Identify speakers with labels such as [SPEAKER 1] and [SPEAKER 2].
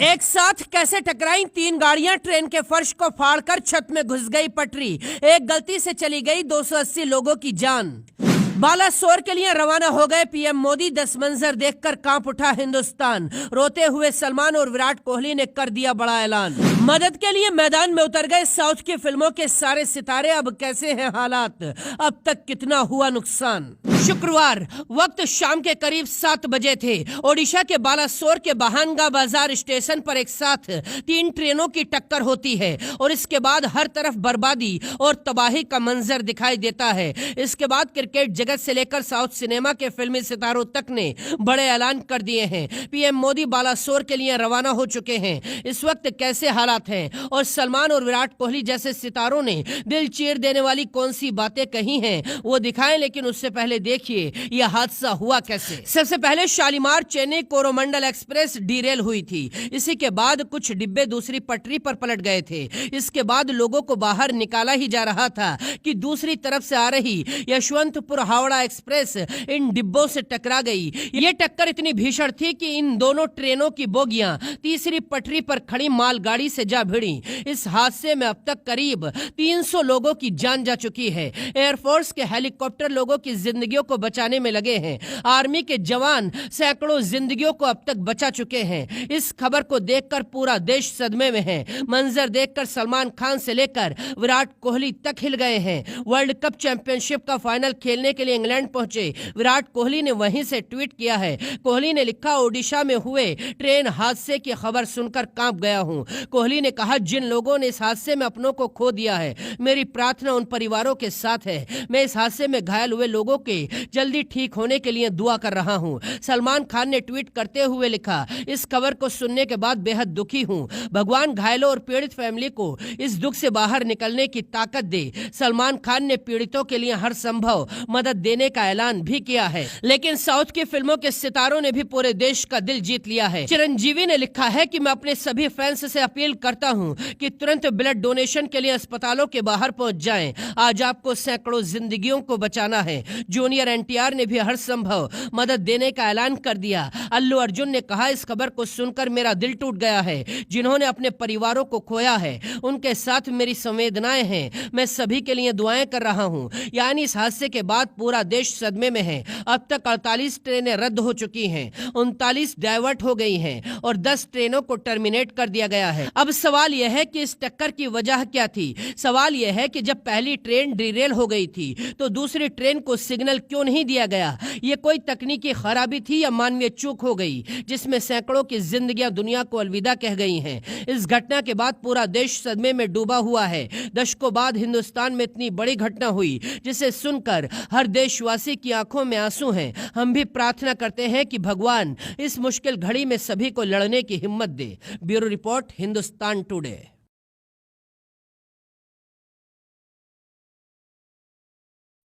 [SPEAKER 1] एक साथ कैसे टकराई तीन गाड़ियां, ट्रेन के फर्श को फाड़कर छत में घुस गई पटरी। एक गलती से चली गई 280 लोगों की जान। बालासोर के लिए रवाना हो गए पीएम मोदी। 10 मंजर देखकर कांप उठा हिंदुस्तान। रोते हुए सलमान और विराट कोहली ने कर दिया बड़ा ऐलान। मदद के लिए मैदान में उतर गए साउथ की फिल्मों के सारे सितारे। अब कैसे हैं हालात, अब तक कितना हुआ नुकसान। शुक्रवार वक्त शाम के करीब 7 बजे थे। ओडिशा के बालासोर के बहानगा बाजार स्टेशन पर एक साथ 3 ट्रेनों की टक्कर होती है और इसके बाद हर तरफ बर्बादी और तबाही का मंजर दिखाई देता है। इसके बाद क्रिकेट जगत से लेकर साउथ सिनेमा के फिल्मी सितारों तक ने बड़े ऐलान कर दिए हैं। पीएम मोदी बालासोर के लिए रवाना हो चुके हैं। इस वक्त कैसे हालात हैं और सलमान और विराट कोहली जैसे सितारों ने दिल चीर देने वाली कौन सी बातें कही हैं वो दिखाएं। लेकिन उससे पहले देखिए यह हादसा हुआ कैसे। सबसे पहले शालीमार चेन्नई कोरोमंडल एक्सप्रेस डीरेल हुई थी। इसी के बाद कुछ डिब्बे दूसरी पटरी पर पलट गए थे। इसके बाद लोगों को बाहर निकाला ही जा रहा था कि दूसरी तरफ से आ रही यशवंतपुर हावड़ा एक्सप्रेस इन डिब्बों से टकरा गई। ये टक्कर इतनी भीषण थी कि इन दोनों ट्रेनों की बोगियां तीसरी पटरी पर खड़ी मालगाड़ी से जा भिड़ी। इस हादसे में अब तक करीब 300 लोगों की जान जा चुकी है। एयरफोर्स के हेलीकॉप्टर लोगों की जिंदगियों को बचाने में लगे हैं। आर्मी के जवान सैकड़ों जिंदगियों को अब तक बचा चुके हैं। इस खबर को देखकर पूरा देश सदमे में है। मंजर देखकर सलमान खान से लेकर विराट कोहली तक हिल गए हैं। वर्ल्ड कप चैंपियनशिप का फाइनल खेलने के लिए इंग्लैंड पहुंचे विराट कोहली ने वहीं से ट्वीट किया है। कोहली ने लिखा, ओडिशा में हुए ट्रेन हादसे की खबर सुनकर कांप गया हूं। कोहली ने कहा, जिन लोगों ने इस हादसे में अपनों को खो दिया है, मेरी प्रार्थना उन परिवारों के साथ है। मैं इस हादसे में घायल हुए लोगों के जल्दी ठीक होने के लिए दुआ कर रहा हूं। सलमान खान ने ट्वीट करते हुए लिखा, इस खबर को सुनने के बाद बेहद दुखी हूं। भगवान घायलों और पीड़ित फैमिली को इस दुख से बाहर निकलने की ताकत दे। सलमान खान ने पीड़ितों के लिए हर संभव मदद देने का ऐलान भी किया है। लेकिन साउथ की फिल्मों के सितारों ने भी पूरे देश का दिल जीत लिया है। चिरंजीवी ने लिखा है कि मैं अपने सभी फैंस से अपील करता हूं कि तुरंत ब्लड डोनेशन के लिए अस्पतालों के बाहर पहुंच जाएं। आज आपको सैकड़ों जिंदगियों को बचाना है। जूनियर एनटीआर ने भी हर संभव मदद देने का ऐलान कर दिया। अल्लू अर्जुन ने कहा, इस खबर को सुनकर मेरा दिल टूट गया है। जिन्होंने अपने परिवारों को खोया है उनके साथ मेरी संवेदनाएं हैं। मैं सभी के लिए दुआएं कर रहा हूं। यानी इस हादसे के बाद पूरा देश सदमे में है। अब तक 48 ट्रेनें रद्द हो चुकी हैं, 39 डाइवर्ट हो गई हैं और 10 ट्रेनों को टर्मिनेट कर दिया गया है। अब सवाल यह है कि इस टक्कर की वजह क्या थी। सवाल यह है कि जब पहली ट्रेन डीरेल हो गई थी तो दूसरी ट्रेन को सिग्नल क्यों नहीं दिया गया। ये कोई तकनीकी खराबी थी या मानवीय चूक हो गई जिसमें सैकड़ों की जिंदगियां दुनिया को अलविदा कह गई हैं। इस घटना के बाद पूरा देश सदमे में डूबा हुआ है। दशकों बाद हिंदुस्तान में इतनी बड़ी घटना हुई जिसे सुनकर हर देशवासी की आंखों में आंसू हैं। हम भी प्रार्थना करते हैं कि भगवान इस मुश्किल घड़ी में सभी को लड़ने की हिम्मत दे। Bureau report, Hindustan today.